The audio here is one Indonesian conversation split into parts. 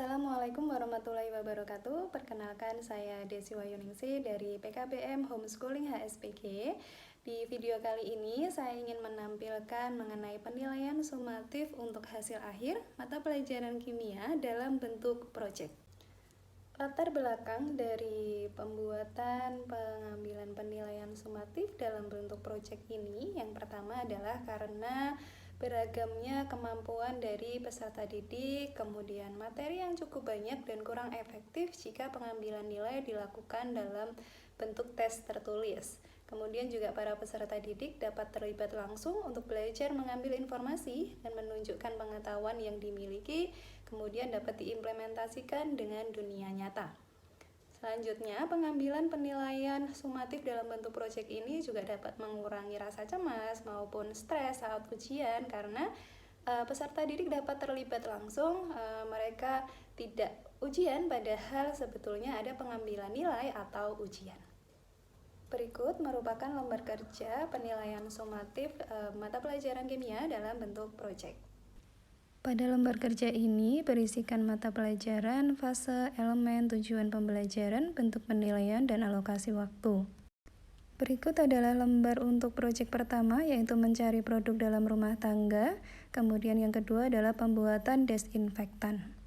Assalamualaikum warahmatullahi wabarakatuh. Perkenalkan, saya Desi Wayuningsih dari PKBM Homeschooling HSPG. Di video kali ini saya ingin menampilkan mengenai penilaian sumatif untuk hasil akhir mata pelajaran kimia dalam bentuk proyek. Latar belakang dari pembuatan pengambilan penilaian sumatif dalam bentuk proyek ini, yang pertama adalah karena beragamnya kemampuan dari peserta didik, kemudian materi yang cukup banyak dan kurang efektif jika pengambilan nilai dilakukan dalam bentuk tes tertulis. Kemudian juga para peserta didik dapat terlibat langsung untuk belajar mengambil informasi dan menunjukkan pengetahuan yang dimiliki, kemudian dapat diimplementasikan dengan dunia nyata. Selanjutnya, pengambilan penilaian sumatif dalam bentuk proyek ini juga dapat mengurangi rasa cemas maupun stres saat ujian karena peserta didik dapat terlibat langsung, mereka tidak ujian padahal sebetulnya ada pengambilan nilai atau ujian. Berikut merupakan lembar kerja penilaian sumatif mata pelajaran kimia dalam bentuk proyek. Pada lembar kerja ini berisikan mata pelajaran, fase, elemen, tujuan pembelajaran, bentuk penilaian, dan alokasi waktu. Berikut adalah lembar untuk proyek pertama, yaitu mencari produk dalam rumah tangga. Kemudian yang kedua adalah pembuatan desinfektan.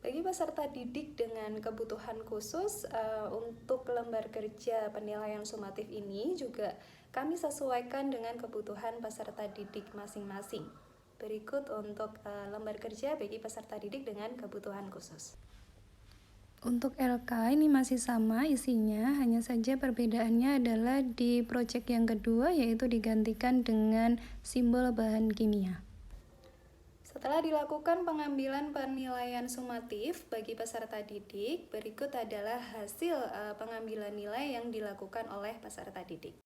Bagi peserta didik dengan kebutuhan khusus, untuk lembar kerja penilaian sumatif ini juga kami sesuaikan dengan kebutuhan peserta didik masing-masing. Berikut untuk lembar kerja bagi peserta didik dengan kebutuhan khusus. Untuk LK ini masih sama isinya, hanya saja perbedaannya adalah di proyek yang kedua, yaitu digantikan dengan simbol bahan kimia. Setelah dilakukan pengambilan penilaian sumatif bagi peserta didik, berikut adalah hasil pengambilan nilai yang dilakukan oleh peserta didik.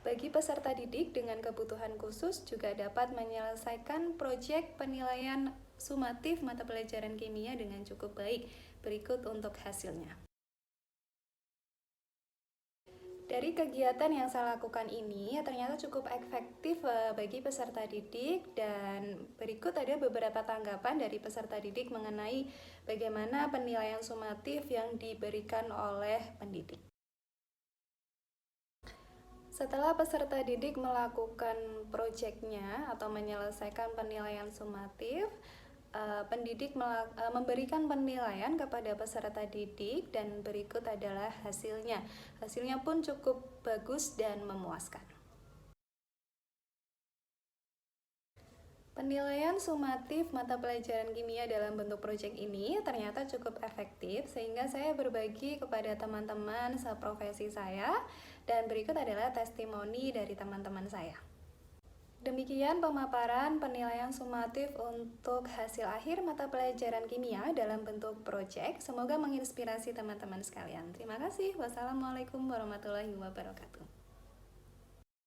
Bagi peserta didik dengan kebutuhan khusus juga dapat menyelesaikan proyek penilaian sumatif mata pelajaran kimia dengan cukup baik. Berikut untuk hasilnya. Dari kegiatan yang saya lakukan ini ternyata cukup efektif bagi peserta didik, dan berikut ada beberapa tanggapan dari peserta didik mengenai bagaimana penilaian sumatif yang diberikan oleh pendidik. Setelah peserta didik melakukan proyeknya atau menyelesaikan penilaian sumatif, pendidik memberikan penilaian kepada peserta didik dan berikut adalah hasilnya. Hasilnya pun cukup bagus dan memuaskan. Penilaian sumatif mata pelajaran kimia dalam bentuk proyek ini ternyata cukup efektif, sehingga saya berbagi kepada teman-teman seprofesi saya, dan berikut adalah testimoni dari teman-teman saya. Demikian pemaparan penilaian sumatif untuk hasil akhir mata pelajaran kimia dalam bentuk proyek. Semoga menginspirasi teman-teman sekalian. Terima kasih. Wassalamualaikum warahmatullahi wabarakatuh.